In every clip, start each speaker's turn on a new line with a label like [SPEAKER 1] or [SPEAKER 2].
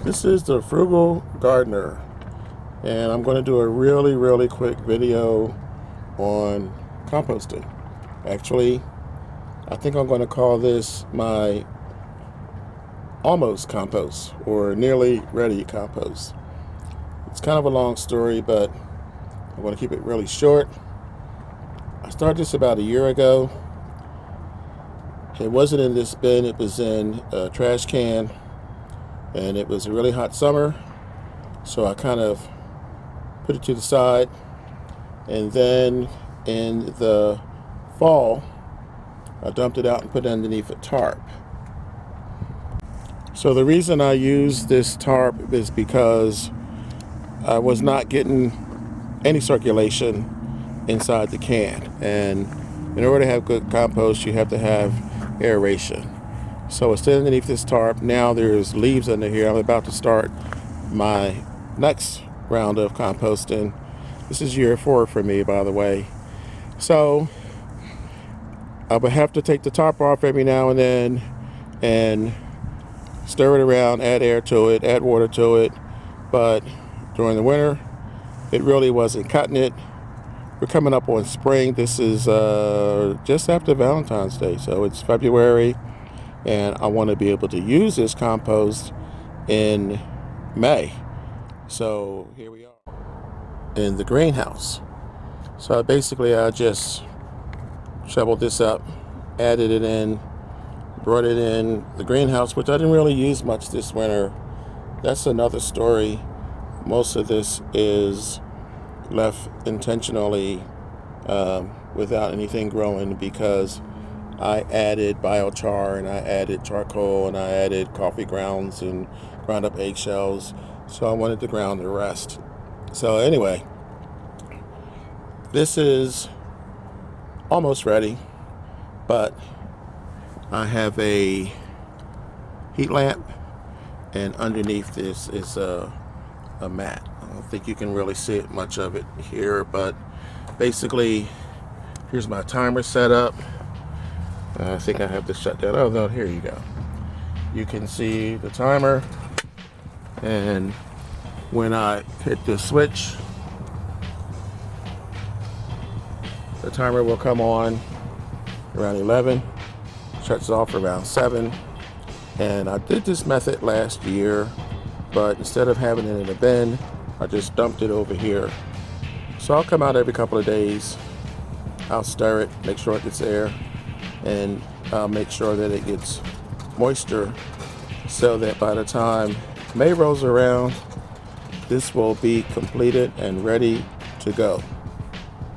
[SPEAKER 1] This is the Frugal Gardener, and I'm going to do a really quick video on composting. Actually, I think I'm going to call this my almost compost or nearly ready compost. It's kind of a long story, but I'm going to keep it really short. I started this about a year ago. It wasn't in this bin, it was in a trash can, and it was a really hot summer, so I kind of put it to the side, and then in the fall I dumped it out and put it underneath a tarp. So the reason I use this tarp is because I was not getting any circulation inside the can, and in order to have good compost you have to have aeration. So it's still underneath this tarp. Now there's leaves under here. I'm about to start my next round of composting. This is year 4 for me, by the way. So I would have to take the tarp off every now and then and stir it around, add air to it, add water to it. But during the winter, it really wasn't cutting it. We're coming up on spring. This is just after Valentine's Day, so it's February, and I want to be able to use this compost in May. So here we are in the greenhouse. So basically I just shoveled this up, added it in, brought it in the greenhouse, which I didn't really use much this winter. That's another story. Most of this is left intentionally without anything growing because I added biochar and I added charcoal and I added coffee grounds and ground up eggshells, so I wanted to ground the rest. So anyway, this is almost ready, but I have a heat lamp, and underneath this is a mat. I don't think you can really see it, much of it here, but basically here's my timer set up. I think I have this shut down. Oh no, here you go. You can see the timer, and when I hit the switch, the timer will come on around 11, shuts off around 7. And I did this method last year, but instead of having it in a bin, I just dumped it over here. So I'll come out every couple of days, I'll stir it, make sure it gets air, and I'll make sure that it gets moisture so that by the time May rolls around, this will be completed and ready to go.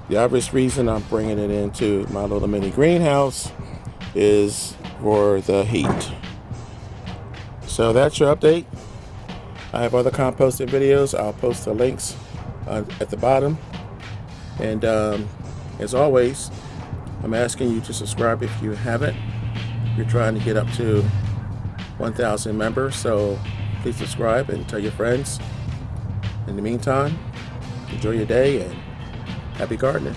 [SPEAKER 1] The obvious reason I'm bringing it into my little mini greenhouse is for the heat. So that's your update. I have other composting videos. I'll post the links at the bottom. And as always, I'm asking you to subscribe if you haven't. We're trying to get up to 1,000 members, so please subscribe and tell your friends. In the meantime, enjoy your day and happy gardening.